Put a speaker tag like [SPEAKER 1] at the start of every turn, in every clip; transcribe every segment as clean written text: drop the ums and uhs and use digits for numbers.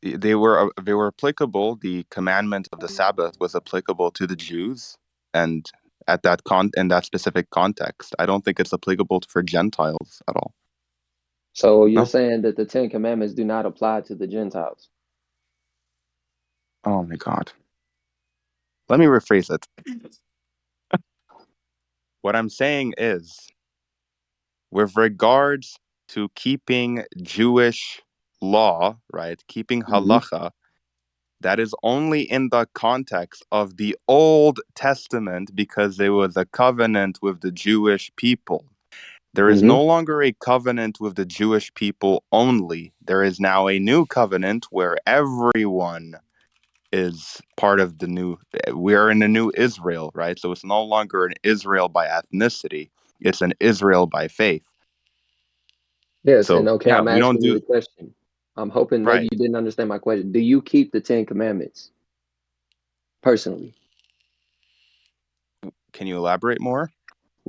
[SPEAKER 1] They were applicable. The commandment of the Sabbath was applicable to the Jews, and at that con in that specific context. I don't think it's applicable for Gentiles at all.
[SPEAKER 2] So you're
[SPEAKER 1] No.
[SPEAKER 2] saying that the Ten Commandments do not apply to the Gentiles.
[SPEAKER 1] Oh my God. Let me rephrase it. What I'm saying is, with regards to keeping Jewish law, right? Keeping
[SPEAKER 2] Hmm.
[SPEAKER 1] halacha, that is only in the context of the Old Testament because there was a covenant with the Jewish people. There is
[SPEAKER 2] Hmm.
[SPEAKER 1] no longer a covenant with the Jewish people only. There is now a new covenant where everyone is part of the new. We are in a new Israel, right? So it's no longer an Israel by ethnicity, it's an Israel by faith.
[SPEAKER 2] Yes, and
[SPEAKER 1] So,
[SPEAKER 2] okay,
[SPEAKER 1] yeah,
[SPEAKER 2] I'm
[SPEAKER 1] we don't
[SPEAKER 2] asking you
[SPEAKER 1] do
[SPEAKER 2] the question. I'm hoping maybe
[SPEAKER 1] right.
[SPEAKER 2] you didn't understand my question. Do you keep the Ten Commandments personally?
[SPEAKER 1] Can you elaborate more?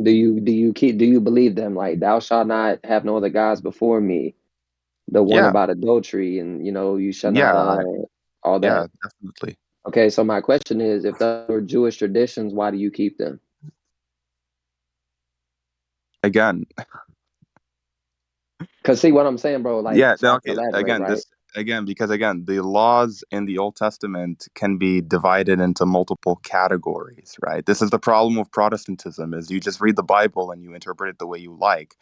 [SPEAKER 2] Do you believe them? Like, thou shalt not have no other gods before me. The one
[SPEAKER 1] Yeah,
[SPEAKER 2] about adultery, and you shall not
[SPEAKER 1] yeah,
[SPEAKER 2] all
[SPEAKER 1] yeah,
[SPEAKER 2] that.
[SPEAKER 1] definitely.
[SPEAKER 2] Okay, so my question is, if those are Jewish traditions, why do you keep them?
[SPEAKER 1] Again,
[SPEAKER 2] Because see what I'm saying, bro. Like,
[SPEAKER 1] yeah,
[SPEAKER 2] so
[SPEAKER 1] no,
[SPEAKER 2] I can
[SPEAKER 1] okay.
[SPEAKER 2] elaborate,
[SPEAKER 1] Again,
[SPEAKER 2] right?
[SPEAKER 1] this again because again, the laws in the Old Testament can be divided into multiple categories, right? This is the problem with Protestantism is you just read the Bible and you interpret it the way you like.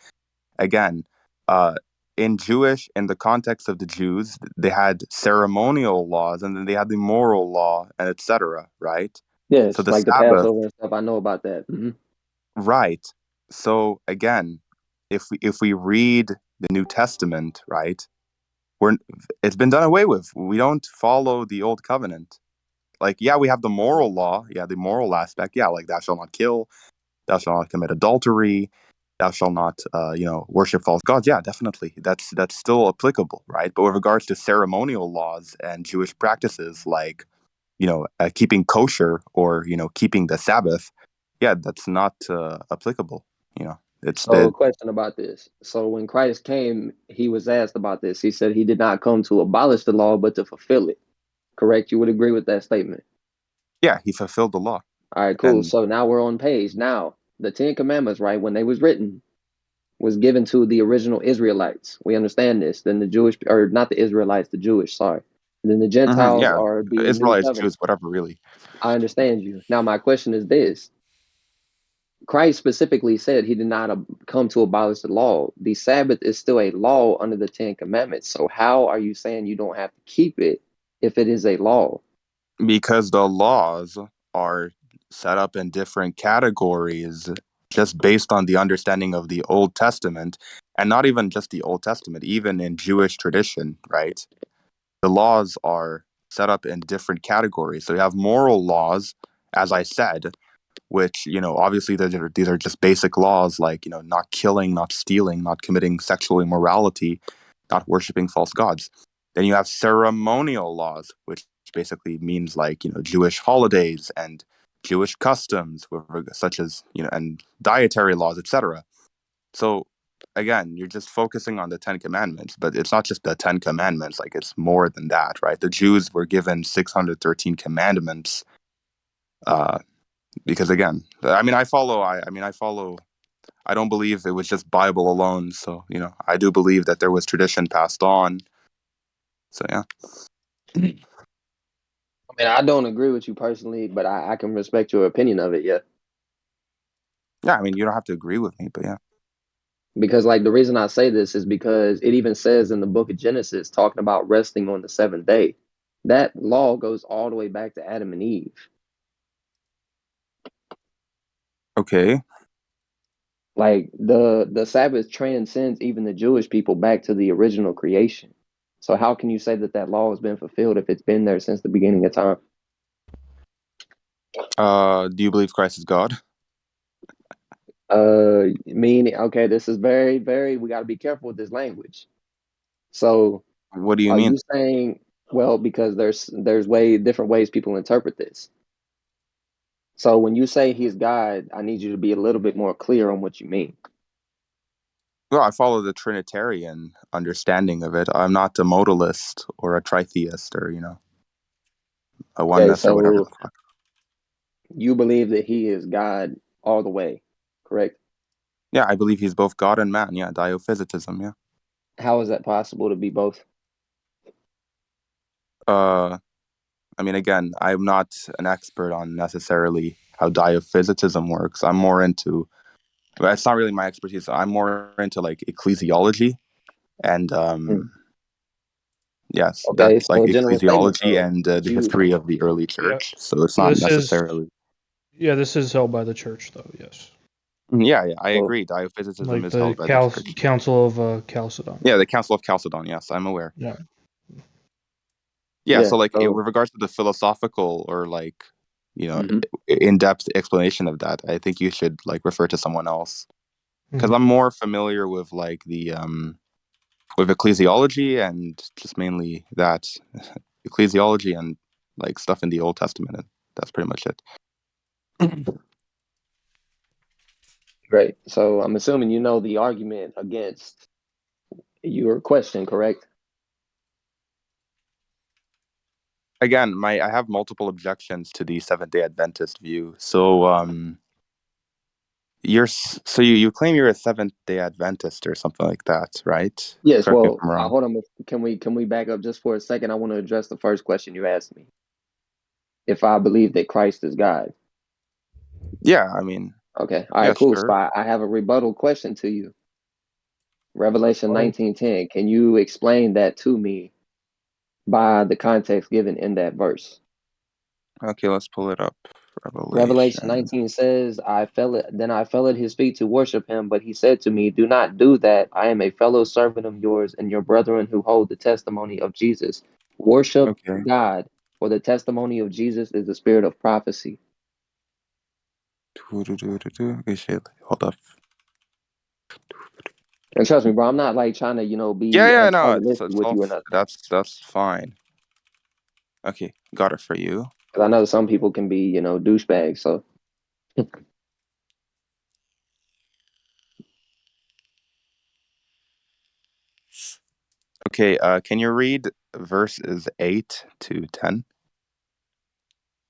[SPEAKER 1] Again, uh in the context of the Jews, they had ceremonial laws and then they had the moral law and etc., right? So
[SPEAKER 2] Yes,
[SPEAKER 1] the
[SPEAKER 2] like the
[SPEAKER 1] Sabbath,
[SPEAKER 2] Passover and stuff. I know about that. Hmm.
[SPEAKER 1] right? So again, if we read the New Testament, right? we're it's been done away with. We don't follow the old covenant. Like, yeah, we have the moral law, yeah, the moral aspect, yeah, like thou shalt not kill, thou shalt not commit adultery, thou shalt not, worship false gods. Yeah, definitely, that's still applicable, right? But with regards to ceremonial laws and Jewish practices, like keeping kosher or keeping the Sabbath, yeah, that's not applicable. It's
[SPEAKER 2] So,
[SPEAKER 1] the
[SPEAKER 2] question about this. So, when Christ came, he was asked about this. He said he did not come to abolish the law, but to fulfill it. Correct? You would agree with that statement?
[SPEAKER 1] yeah, he fulfilled the law,
[SPEAKER 2] All right, cool.
[SPEAKER 1] and
[SPEAKER 2] So now we're on page. Now, the Ten Commandments, right, when they was written, was given to the original Israelites. We understand this. Then the Jewish, or not the Israelites, the Jewish, sorry. Then the
[SPEAKER 1] mhm,
[SPEAKER 2] Gentiles
[SPEAKER 1] yeah,
[SPEAKER 2] are the new
[SPEAKER 1] Israelites,
[SPEAKER 2] covenant.
[SPEAKER 1] Jews, whatever, really.
[SPEAKER 2] I understand you. Now, my question is this. Christ specifically said he did not come to abolish the law. The Sabbath is still a law under the Ten Commandments. So how are you saying you don't have to keep it if it is a law?
[SPEAKER 1] Because the laws are set up in different categories just based on the understanding of the Old Testament, and not even just the Old Testament, even in Jewish tradition, right? The laws are set up in different categories. So you have moral laws, as I said, which, obviously these are just basic laws like, not killing, not stealing, not committing sexual immorality, not worshiping false gods. Then you have ceremonial laws, which basically means like, Jewish holidays and Jewish customs, such as, and dietary laws, etc. So again, you're just focusing on the Ten Commandments, but it's not just the Ten Commandments, like it's more than that, right? The Jews were given 613 commandments, uh, because again, I follow. I don't believe it was just Bible alone. So, I do believe that there was tradition passed on. So, yeah.
[SPEAKER 2] I mean, I don't agree with you personally, but I can respect your opinion of it, yeah.
[SPEAKER 1] Yeah, I mean, you don't have to agree with me, but yeah.
[SPEAKER 2] Because like the reason I say this is because it even says in the book of Genesis talking about resting on the seventh day. That law goes all the way back to Adam and Eve.
[SPEAKER 1] Okay.
[SPEAKER 2] Like the Sabbath transcends even the Jewish people back to the original creation. So how can you say that that law has been fulfilled if it's been there since the beginning of time?
[SPEAKER 1] Do you believe Christ is God?
[SPEAKER 2] Meaning, okay, this is very, very. We got to be careful with this language. So,
[SPEAKER 1] What do you
[SPEAKER 2] are
[SPEAKER 1] mean?
[SPEAKER 2] you saying, well, because there's way different ways people interpret this. So when you say he's God, I need you to be a little bit more clear on what you mean.
[SPEAKER 1] Well, I follow the Trinitarian understanding of it. I'm not a modalist or a tritheist or, a
[SPEAKER 2] Okay,
[SPEAKER 1] oneness or whatever
[SPEAKER 2] so
[SPEAKER 1] the fuck.
[SPEAKER 2] you believe that he is God all the way, correct?
[SPEAKER 1] Yeah, I believe he's both God and man. Yeah, diophysitism. Yeah.
[SPEAKER 2] How is that possible to be both?
[SPEAKER 1] Uh, I mean, again, I'm not an expert on necessarily how diophysitism works. I'm more into, well, it's not really my expertise. I'm more into like ecclesiology and
[SPEAKER 2] Hmm.
[SPEAKER 1] yes, that
[SPEAKER 2] Okay,
[SPEAKER 1] like
[SPEAKER 2] so a general statement
[SPEAKER 1] ecclesiology
[SPEAKER 2] though.
[SPEAKER 1] and the
[SPEAKER 2] You
[SPEAKER 1] history of the early
[SPEAKER 3] Yeah.
[SPEAKER 1] church. So it's not
[SPEAKER 3] This is
[SPEAKER 1] necessarily.
[SPEAKER 3] this is held by the church though. Yes,
[SPEAKER 1] Yeah, yeah, I
[SPEAKER 2] well,
[SPEAKER 1] agree. Diophysitism
[SPEAKER 3] like
[SPEAKER 1] is
[SPEAKER 3] the
[SPEAKER 1] held by the church.
[SPEAKER 3] Council of Chalcedon.
[SPEAKER 1] Yeah, the Council of Chalcedon. Yes, I'm aware.
[SPEAKER 3] Yeah.
[SPEAKER 1] Yeah,
[SPEAKER 2] yeah,
[SPEAKER 1] so like
[SPEAKER 2] so
[SPEAKER 1] with regards to the philosophical or like, you know,
[SPEAKER 2] mhm.
[SPEAKER 1] in-depth explanation of that, I think you should like refer to someone else because
[SPEAKER 3] Hmm.
[SPEAKER 1] I'm more familiar with like the with ecclesiology and just mainly that ecclesiology and like stuff in the Old Testament, and that's pretty much it.
[SPEAKER 2] Great. So I'm assuming you know the argument against your question, correct?
[SPEAKER 1] Again, my I have multiple objections to the Seventh Day Adventist view. So so you claim you're a Seventh Day Adventist or something like that, right?
[SPEAKER 2] Yes,
[SPEAKER 1] Correct me if
[SPEAKER 2] well,
[SPEAKER 1] I'm wrong.
[SPEAKER 2] hold on. Can we back up just for a second? I want to address the first question you asked me. If I believe that Christ is God.
[SPEAKER 1] Yeah, I mean,
[SPEAKER 2] Okay. All
[SPEAKER 1] yeah,
[SPEAKER 2] right, cool. So
[SPEAKER 1] sure.
[SPEAKER 2] I have a rebuttal question to you. Revelation
[SPEAKER 3] Go ahead.
[SPEAKER 2] 19:10. Can you explain that to me by the context given in that verse?
[SPEAKER 1] Okay, let's pull it up.
[SPEAKER 2] Revelation
[SPEAKER 1] Revelation.
[SPEAKER 2] 19 says, I fell at his feet to worship him, but he said to me, do not do that. I am a fellow servant of yours and your brethren who hold the testimony of Jesus. Worship
[SPEAKER 1] Okay.
[SPEAKER 2] God, for the testimony of Jesus is the spirit of prophecy.
[SPEAKER 1] Okay, shit. Hold up.
[SPEAKER 2] And trust me, bro, I'm not like trying to,
[SPEAKER 1] Yeah,
[SPEAKER 2] be
[SPEAKER 1] yeah, no,
[SPEAKER 2] antagonistic with you or nothing.
[SPEAKER 1] that's fine. Okay, got it for you.
[SPEAKER 2] Because I know some people can be, douchebags. So
[SPEAKER 1] Okay, can you read verses 8 to 10?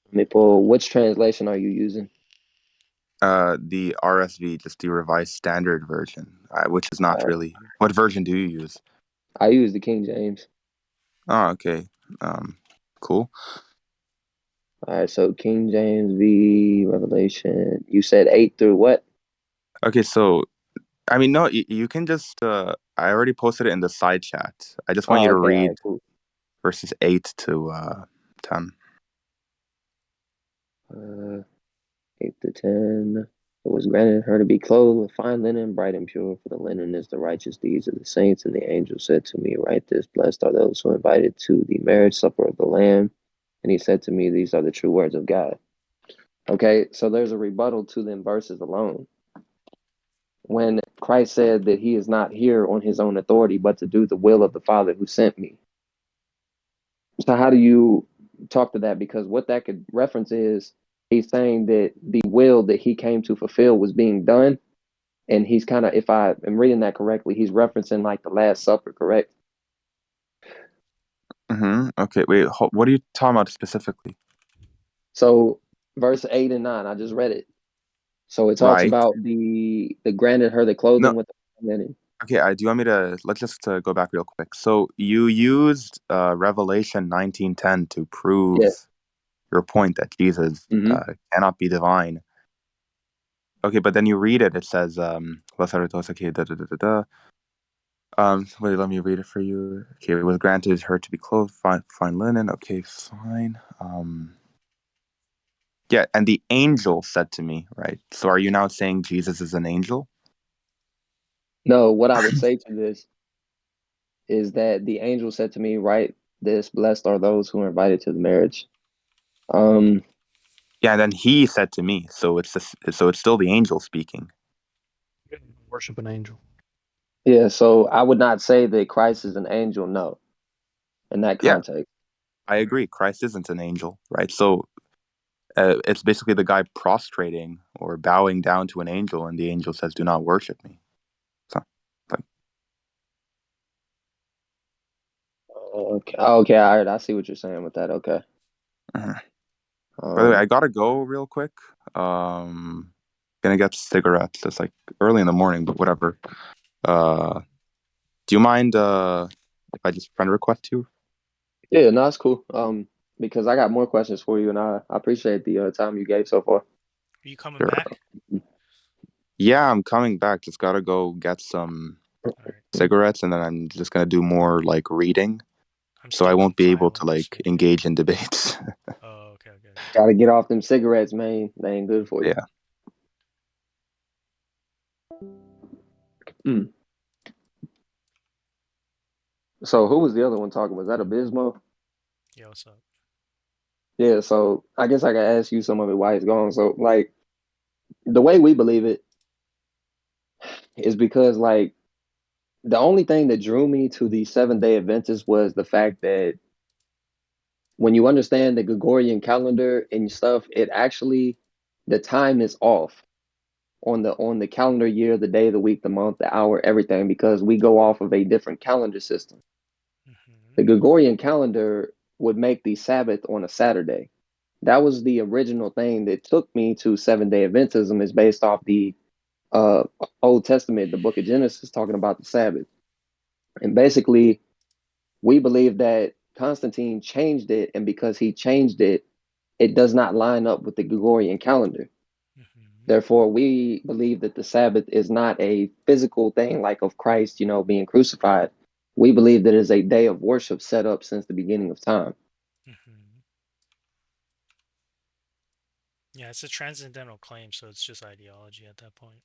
[SPEAKER 2] let me pull, which translation are you using?
[SPEAKER 1] The RSV, just the Revised Standard Version, which is not
[SPEAKER 2] Uh,
[SPEAKER 1] really. What version do you use?
[SPEAKER 2] I use the King James.
[SPEAKER 1] Oh, okay. Um, cool.
[SPEAKER 2] All right, so King James v. Revelation. You said 8 through what?
[SPEAKER 1] Okay, so I mean, no, you can just. I already posted it in the side chat. I just want you
[SPEAKER 2] Oh,
[SPEAKER 1] to
[SPEAKER 2] okay, all
[SPEAKER 1] read
[SPEAKER 2] right, cool.
[SPEAKER 1] verses 8 to 10.
[SPEAKER 2] Uh, 8 to 10. It was granted her to be clothed with fine linen, bright and pure, for the linen is the righteous deeds of the saints. And the angel said to me, write this, blessed are those who are invited to the marriage supper of the Lamb. And he said to me, these are the true words of God. Okay, so there's a rebuttal to them verses alone. When Christ said that he is not here on his own authority, but to do the will of the Father who sent me. So how do you talk to that? Because what that could reference is he's saying that the will that he came to fulfill was being done. And he's kind of, if I am reading that correctly, he's referencing like the Last Supper, correct?
[SPEAKER 1] Mm-hmm. Okay, wait. What are you talking about specifically?
[SPEAKER 2] So verse 8 and 9, I just read it. So it talks
[SPEAKER 1] Right.
[SPEAKER 2] about the granted her the
[SPEAKER 1] No.
[SPEAKER 2] clothing with the linen.
[SPEAKER 1] Okay. Do you want me to? Let's just go back real quick. So you used Revelation 19:10 to prove
[SPEAKER 2] Yeah.
[SPEAKER 1] your point that Jesus
[SPEAKER 2] Hmm.
[SPEAKER 1] cannot be divine. Okay, but then you read it. It says, "Blessed are those." Okay, da da da da da. Wait, let me read it for you. Okay, it was granted her to be clothed, fine linen. Okay, fine. Yeah, and the angel said to me, right? So are you now saying Jesus is an angel?
[SPEAKER 2] No, what I would say to this is that the angel said to me, write this, blessed are those who are invited to the marriage. Um,
[SPEAKER 1] Yeah, and then he said to me. So it's still the angel speaking.
[SPEAKER 3] Worship an angel.
[SPEAKER 2] yeah, so I would not say that Christ is an angel, no, in that
[SPEAKER 1] Yeah,
[SPEAKER 2] context.
[SPEAKER 1] I agree. Christ isn't an angel, right? So it's basically the guy prostrating or bowing down to an angel, and the angel says, "Do not worship me." So, like,
[SPEAKER 2] Okay. Okay. All right. I see what you're saying with that. Okay.
[SPEAKER 1] Mhm. By the way,
[SPEAKER 2] Um.
[SPEAKER 1] I gotta go real quick. Um, gonna get cigarettes. It's like early in the morning, but whatever. Uh, do you mind if I just friend request you?
[SPEAKER 2] Yeah. No, that's cool. Because I got more questions for you, and I appreciate the time you gave so far.
[SPEAKER 4] Are you coming
[SPEAKER 1] Sure.
[SPEAKER 4] back?
[SPEAKER 1] Yeah, I'm coming back. Just gotta go get some
[SPEAKER 4] All right.
[SPEAKER 1] cigarettes, and then I'm just gonna do more like reading,
[SPEAKER 4] I'm
[SPEAKER 1] so I
[SPEAKER 4] still
[SPEAKER 1] won't be able to
[SPEAKER 4] compiling,
[SPEAKER 1] like
[SPEAKER 4] so.
[SPEAKER 1] engage in debates.
[SPEAKER 4] Oh, okay, okay, okay.
[SPEAKER 2] Got to get off them cigarettes, man. They ain't good for you.
[SPEAKER 1] Yeah.
[SPEAKER 2] Mm. So who was the other one talking? Was that Abismo?
[SPEAKER 4] Yeah, what's up?
[SPEAKER 2] Yeah. So I guess I could ask you some of it while he's gone. So like the way we believe it is because like the only thing that drew me to the 7 Day Adventist was the fact that when you understand the Gregorian calendar and stuff, it actually the time is off on the calendar year, the day, the week, the month, the hour, everything, because we go off of a different calendar system.
[SPEAKER 4] Mm-hmm.
[SPEAKER 2] The Gregorian calendar would make the Sabbath on a Saturday. That was the original thing that took me to 7 Day Adventism, is based off the uh, Old Testament, the book of Genesis, talking about the Sabbath. And basically, we believe that Constantine changed it, and because he changed it, it does not line up with the Gregorian calendar.
[SPEAKER 4] Mm-hmm.
[SPEAKER 2] Therefore, we believe that the Sabbath is not a physical thing like of Christ, being crucified. We believe that it is a day of worship set up since the beginning of time.
[SPEAKER 4] Mm-hmm. Yeah, it's a transcendental claim, so it's just ideology at that point.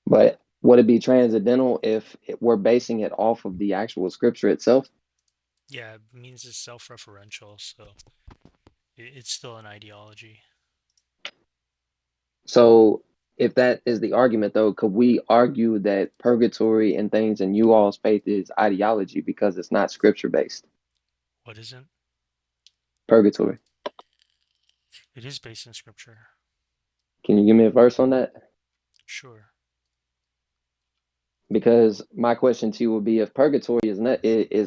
[SPEAKER 2] But would it be transcendental if we're basing it off of the actual scripture itself?
[SPEAKER 4] Yeah, it means it's self-referential, so it's still an ideology.
[SPEAKER 2] So, if that is the argument, though, could we argue that purgatory and things in you all's faith is ideology because it's not scripture based?
[SPEAKER 4] What isn't?
[SPEAKER 2] Purgatory.
[SPEAKER 4] It is based in scripture.
[SPEAKER 2] Can you give me a verse on that?
[SPEAKER 4] Sure.
[SPEAKER 2] Because my question to you would be, if purgatory is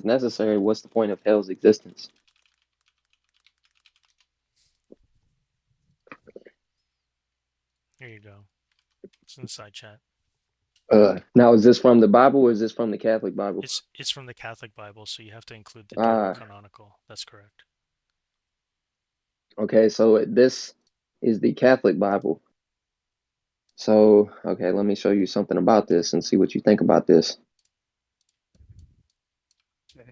[SPEAKER 2] necessary, what's the point of hell's existence?
[SPEAKER 4] Here you go. It's in the side chat.
[SPEAKER 2] Now, is this from the Bible or is this from the Catholic Bible?
[SPEAKER 4] It's from the Catholic Bible, so you have to include the
[SPEAKER 2] Ah,
[SPEAKER 4] deuterocanonical. That's correct.
[SPEAKER 2] okay. So this is the Catholic Bible. So, okay, let me show you something about this and see what you think about this.
[SPEAKER 3] Okay.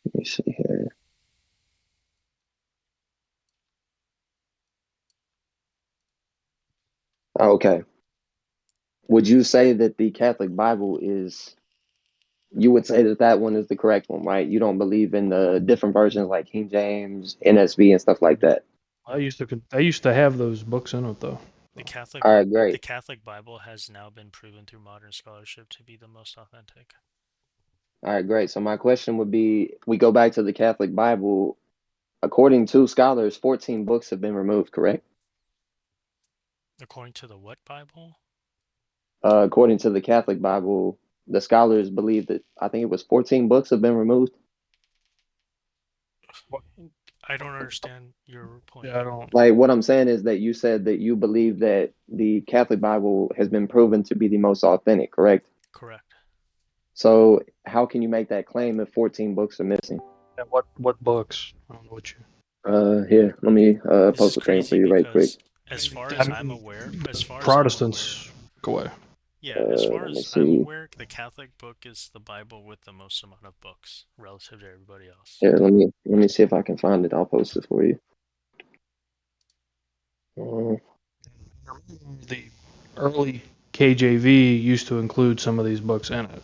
[SPEAKER 2] Let me see here. Okay. Would you say that the Catholic Bible is, you would say that that one is the correct one, right? You don't believe in the different versions like King James, NSV, and stuff like that.
[SPEAKER 3] I used to have those books in it though.
[SPEAKER 4] The
[SPEAKER 3] So,
[SPEAKER 4] Catholic
[SPEAKER 2] All right,
[SPEAKER 4] the
[SPEAKER 2] great.
[SPEAKER 4] Catholic Bible has now been proven through modern scholarship to be the most authentic.
[SPEAKER 2] All right, great. So my question would be, we go back to the Catholic Bible. According to scholars, 14 books have been removed, correct?
[SPEAKER 4] According to the what Bible?
[SPEAKER 2] According to the Catholic Bible, the scholars believe that I think it was 14 books have been removed.
[SPEAKER 4] I don't understand your point.
[SPEAKER 3] yeah, I don't.
[SPEAKER 2] Like what I'm saying is that you said that you believe that the Catholic Bible has been proven to be the most authentic, correct?
[SPEAKER 4] Correct.
[SPEAKER 2] So how can you make that claim if 14 books are missing?
[SPEAKER 3] Yeah, what books? I don't know what you.
[SPEAKER 2] Here, let me
[SPEAKER 4] This
[SPEAKER 2] post
[SPEAKER 4] is
[SPEAKER 2] a thing for
[SPEAKER 4] crazy
[SPEAKER 2] you right quick.
[SPEAKER 4] because as far
[SPEAKER 3] I
[SPEAKER 4] as I'm
[SPEAKER 3] mean,
[SPEAKER 4] aware, as far as I'm aware,
[SPEAKER 3] Protestants go away.
[SPEAKER 4] yeah, as far
[SPEAKER 2] Let me
[SPEAKER 4] as I'm
[SPEAKER 2] see.
[SPEAKER 4] aware, the Catholic book is the Bible with the most amount of books relative to everybody else.
[SPEAKER 2] Here, let me see if I can find it. I'll post it for you.
[SPEAKER 3] The early KJV used to include some of these books in it,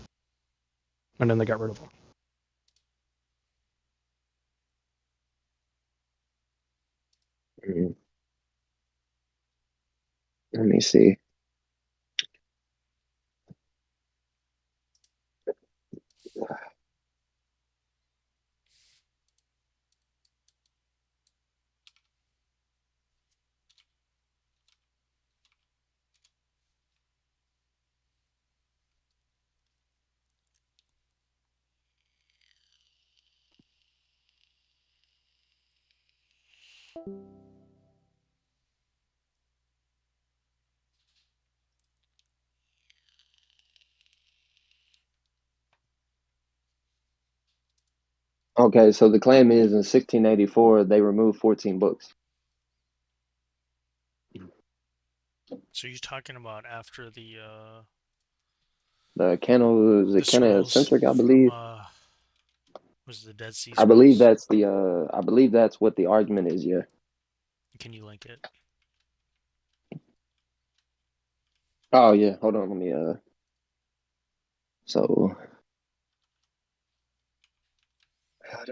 [SPEAKER 3] and then they got rid of them.
[SPEAKER 2] Mm, let me see. Okay, so the claim is in 1684 they removed 14 books.
[SPEAKER 4] So you're talking about after
[SPEAKER 2] The canon was
[SPEAKER 4] the
[SPEAKER 2] it
[SPEAKER 4] scrolls
[SPEAKER 2] centric, I
[SPEAKER 4] from
[SPEAKER 2] believe.
[SPEAKER 4] was the Dead Sea
[SPEAKER 2] I believe
[SPEAKER 4] Scrolls?
[SPEAKER 2] that's the I believe that's what the argument is, yeah.
[SPEAKER 4] Can you link it?
[SPEAKER 2] Oh yeah, hold on, let me so let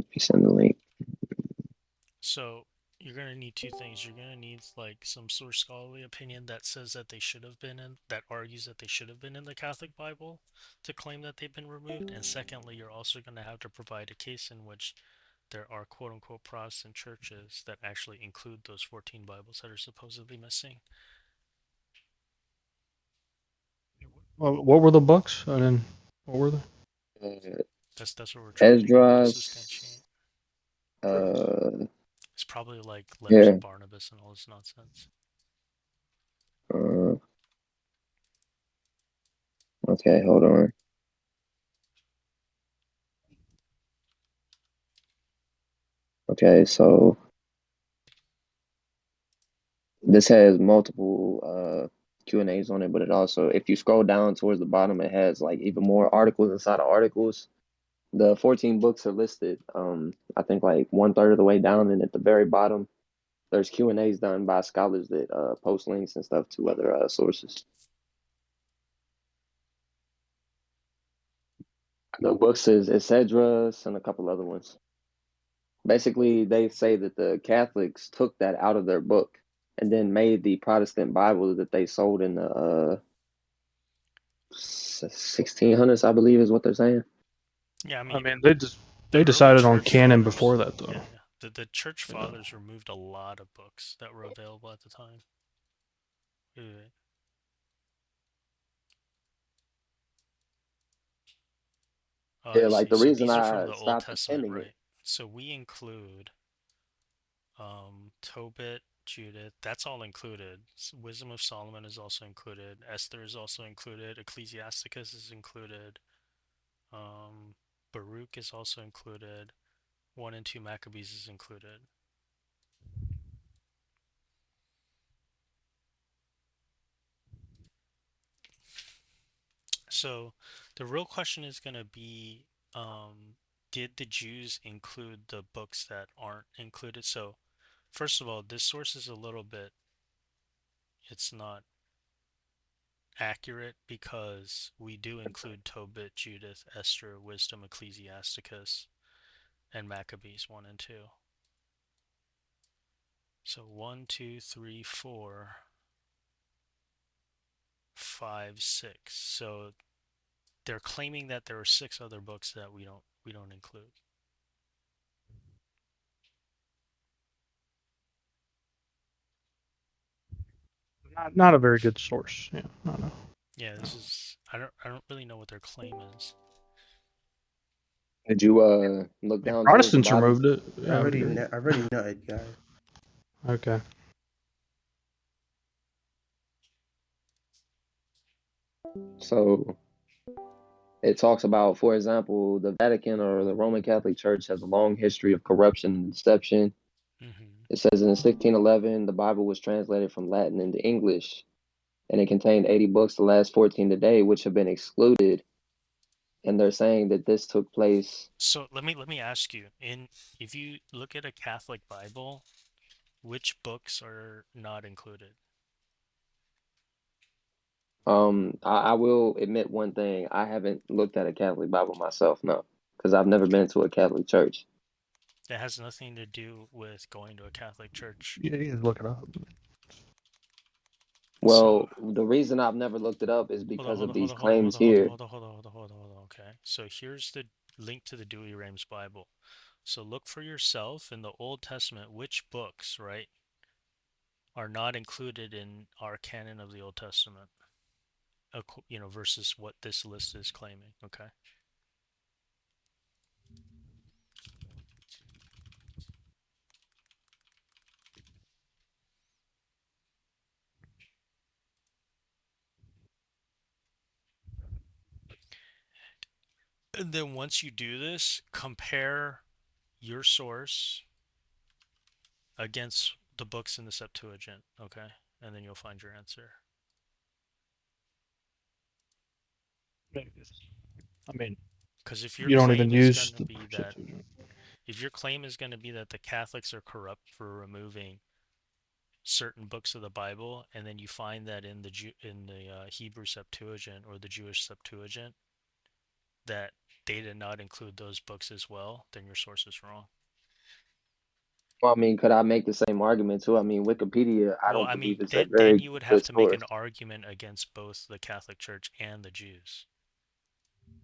[SPEAKER 2] me send the link.
[SPEAKER 4] So you're gonna need two things. You're gonna need like some sort of scholarly opinion that says that they should have been in, that argues that they should have been in the Catholic Bible to claim that they've been removed. And secondly, you're also gonna have to provide a case in which there are quote unquote Protestant churches that actually include those 14 Bibles that are supposedly missing.
[SPEAKER 3] Well, what were the books? I didn't. What were they?
[SPEAKER 2] Uh,
[SPEAKER 4] That's what we're trying to do to substantiate.
[SPEAKER 2] Esdras, uh,
[SPEAKER 4] It's probably like letters
[SPEAKER 2] here,
[SPEAKER 4] of Barnabas and all this nonsense.
[SPEAKER 2] uh, okay, hold on. Okay, so this has multiple Q&As on it, but it also, if you scroll down towards the bottom, it has like even more articles inside of articles. The 14 books are listed, I think like one third of the way down, and at the very bottom, there's Q&As done by scholars that post links and stuff to other sources. The books is Esdras and a couple other ones. Basically, they say that the Catholics took that out of their book and then made the Protestant Bible that they sold in the 1600s, I believe, is what they're saying.
[SPEAKER 4] Yeah, I
[SPEAKER 3] I
[SPEAKER 4] mean,
[SPEAKER 3] mean,
[SPEAKER 4] the
[SPEAKER 3] they
[SPEAKER 4] early
[SPEAKER 3] decided on
[SPEAKER 4] church
[SPEAKER 3] canon
[SPEAKER 4] fathers,
[SPEAKER 3] before that,
[SPEAKER 4] yeah,
[SPEAKER 3] though.
[SPEAKER 4] yeah. The church
[SPEAKER 3] You know.
[SPEAKER 4] fathers removed a lot of books that were available at the time. Yeah. Oh,
[SPEAKER 2] Yeah,
[SPEAKER 4] I
[SPEAKER 2] like
[SPEAKER 4] see.
[SPEAKER 2] the
[SPEAKER 4] So
[SPEAKER 2] reason
[SPEAKER 4] these are from
[SPEAKER 2] I
[SPEAKER 4] the Old
[SPEAKER 2] stopped
[SPEAKER 4] Testament,
[SPEAKER 2] attending it.
[SPEAKER 4] right? So we include Tobit, Judith. That's all included. Wisdom of Solomon is also included. Esther is also included. Ecclesiasticus is included. Um, Baruch is also included. 1 and 2 Maccabees is included. So the real question is going to be, did the Jews include the books that aren't included? So first of all, this source is a little bit, it's not accurate because we do include Tobit, Judith, Esther, Wisdom, Ecclesiasticus, and Maccabees 1 and 2. So 1, 2, 3, 4, 5, 6. So they're claiming that there are 6 other books that we don't include.
[SPEAKER 3] Not a very good source. Yeah, I know.
[SPEAKER 4] Yeah, this is I don't really know what their claim is.
[SPEAKER 2] Did you look
[SPEAKER 3] I mean,
[SPEAKER 2] down towards the
[SPEAKER 3] Protestants
[SPEAKER 2] bottom?
[SPEAKER 3] removed it.
[SPEAKER 5] I
[SPEAKER 3] Yeah,
[SPEAKER 5] already,
[SPEAKER 3] okay.
[SPEAKER 5] I already nutted, guys.
[SPEAKER 3] Okay.
[SPEAKER 2] So it talks about, for example, the Vatican or the Roman Catholic Church has a long history of corruption and deception.
[SPEAKER 4] Hmm.
[SPEAKER 2] It says in 1611, the Bible was translated from Latin into English, and it contained 80 books, the last 14 today, which have been excluded. And they're saying that this took place.
[SPEAKER 4] So let me ask you, if you look at a Catholic Bible, which books are not included?
[SPEAKER 2] I will admit one thing. I haven't looked at a Catholic Bible myself, no, because I've never
[SPEAKER 4] Okay.
[SPEAKER 2] been to a Catholic church.
[SPEAKER 4] That has nothing to do with going to a Catholic church.
[SPEAKER 3] Yeah, you can look it up.
[SPEAKER 4] So
[SPEAKER 2] Well, the reason I've never looked it up is
[SPEAKER 4] hold on,
[SPEAKER 2] because
[SPEAKER 4] hold
[SPEAKER 2] of
[SPEAKER 4] on, hold
[SPEAKER 2] these
[SPEAKER 4] on, hold on, hold
[SPEAKER 2] claims
[SPEAKER 4] on, hold on,
[SPEAKER 2] here.
[SPEAKER 4] hold on, hold on, hold on, hold on, hold on. Okay. So here's the link to the Dewey Rams Bible. So look for yourself in the Old Testament which books, right, are not included in our canon of the Old Testament. Versus what this list is claiming. Okay. And then once you do this, compare your source against the books in the Septuagint, okay? And then you'll find your answer.
[SPEAKER 3] I mean,
[SPEAKER 4] Because if your
[SPEAKER 3] you don't even
[SPEAKER 4] claim is
[SPEAKER 3] use
[SPEAKER 4] going to
[SPEAKER 3] the
[SPEAKER 4] be that,
[SPEAKER 3] Septuagint.
[SPEAKER 4] if your claim is going to be that the Catholics are corrupt for removing certain books of the Bible, and then you find that in the Hebrew Septuagint or the Jewish Septuagint that they did not include those books as well, then your source is wrong.
[SPEAKER 2] Well, I mean, could I make the same argument too? I mean, Wikipedia, I
[SPEAKER 4] Well,
[SPEAKER 2] don't
[SPEAKER 4] I
[SPEAKER 2] believe
[SPEAKER 4] mean,
[SPEAKER 2] it's a
[SPEAKER 4] then
[SPEAKER 2] very
[SPEAKER 4] you would have
[SPEAKER 2] good
[SPEAKER 4] to make
[SPEAKER 2] source.
[SPEAKER 4] an argument against both the Catholic Church and the Jews.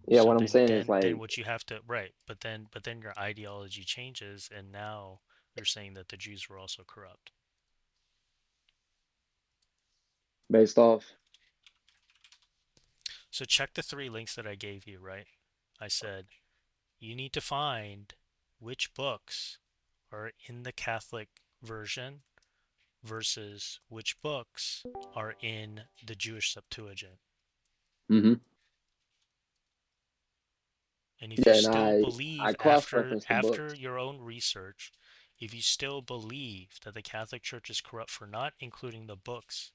[SPEAKER 2] Yeah,
[SPEAKER 4] So
[SPEAKER 2] what I'm
[SPEAKER 4] then,
[SPEAKER 2] saying is
[SPEAKER 4] then, then
[SPEAKER 2] like,
[SPEAKER 4] what you have to right, but then your ideology changes, and now you're saying that the Jews were also corrupt.
[SPEAKER 2] based off.
[SPEAKER 4] So check the 3 links that I gave you, right? I said you need to find which books are in the Catholic version versus which books are in the Jewish Septuagint.
[SPEAKER 2] Hmm.
[SPEAKER 4] And if you
[SPEAKER 2] Yeah, and
[SPEAKER 4] still
[SPEAKER 2] I
[SPEAKER 4] believe after
[SPEAKER 2] cross-referenced the
[SPEAKER 4] after
[SPEAKER 2] books.
[SPEAKER 4] your own research, if you still believe that the Catholic Church is corrupt for not including the books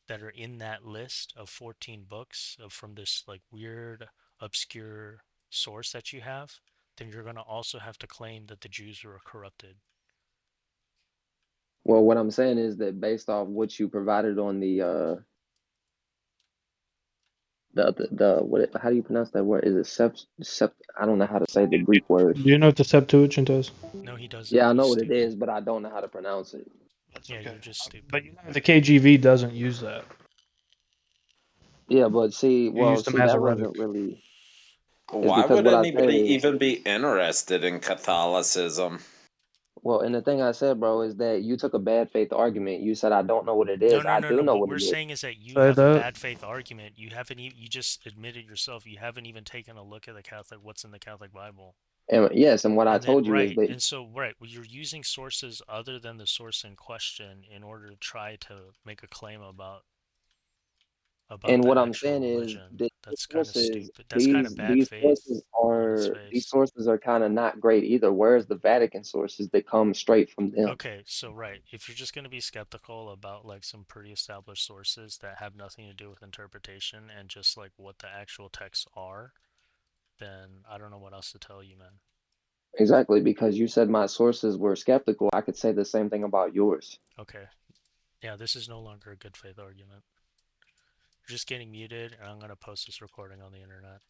[SPEAKER 4] that are in that list of 14 books from this like weird obscure source that you have, then you're going to also have to claim that the Jews were corrupted.
[SPEAKER 2] Well, what I'm saying is that based off what you provided on the what, how do you pronounce that word? Is it I don't know how to say the Greek word.
[SPEAKER 3] Do you know what the Septuagint is?
[SPEAKER 4] No, he doesn't.
[SPEAKER 2] Yeah, I know
[SPEAKER 4] He's
[SPEAKER 2] what it
[SPEAKER 4] stupid.
[SPEAKER 2] is, but I don't know how to pronounce it.
[SPEAKER 3] That's
[SPEAKER 4] Yeah,
[SPEAKER 3] okay.
[SPEAKER 4] you're just stupid.
[SPEAKER 3] But you know, the KGV doesn't use that.
[SPEAKER 2] Yeah, but see,
[SPEAKER 3] You
[SPEAKER 2] well,
[SPEAKER 3] use the
[SPEAKER 2] see, that
[SPEAKER 3] Masoretic.
[SPEAKER 2] wasn't really, is
[SPEAKER 5] Why
[SPEAKER 2] because
[SPEAKER 5] would
[SPEAKER 2] what I said
[SPEAKER 5] anybody
[SPEAKER 2] is,
[SPEAKER 5] even be interested in Catholicism?
[SPEAKER 2] well, and the thing I said, bro, is that you took a bad faith argument. You said I don't know what it
[SPEAKER 4] No,
[SPEAKER 2] is.
[SPEAKER 4] no,
[SPEAKER 2] I
[SPEAKER 4] no,
[SPEAKER 2] do
[SPEAKER 4] no.
[SPEAKER 2] know
[SPEAKER 4] What
[SPEAKER 2] what
[SPEAKER 4] we're
[SPEAKER 2] it is.
[SPEAKER 4] saying is that you
[SPEAKER 3] Say
[SPEAKER 4] have a
[SPEAKER 3] that.
[SPEAKER 4] bad faith argument. You haven't. You just admitted yourself. You haven't even taken a look at the Catholic. What's in the Catholic Bible?
[SPEAKER 2] And yes, and what I
[SPEAKER 4] And then
[SPEAKER 2] told you is
[SPEAKER 4] right,
[SPEAKER 2] that,
[SPEAKER 4] and so right, well, you're using sources other than the source in question in order to try to make a claim about
[SPEAKER 2] and
[SPEAKER 4] the
[SPEAKER 2] what I'm
[SPEAKER 4] actual
[SPEAKER 2] saying is
[SPEAKER 4] religion.
[SPEAKER 2] that the
[SPEAKER 4] That's kind of
[SPEAKER 2] sources,
[SPEAKER 4] stupid. That's kind of bad faith on its
[SPEAKER 2] these
[SPEAKER 4] face.
[SPEAKER 2] sources are kind of not great either. Whereas the Vatican sources that come straight from them.
[SPEAKER 4] Okay, so right, if you're just going to be skeptical about like some pretty established sources that have nothing to do with interpretation and just like what the actual texts are, then I don't know what else to tell you, man.
[SPEAKER 2] Exactly, because you said my sources were skeptical. I could say the same thing about yours.
[SPEAKER 4] Okay. Yeah, this is no longer a good faith argument. You're just getting muted, and I'm going to post this recording on the internet.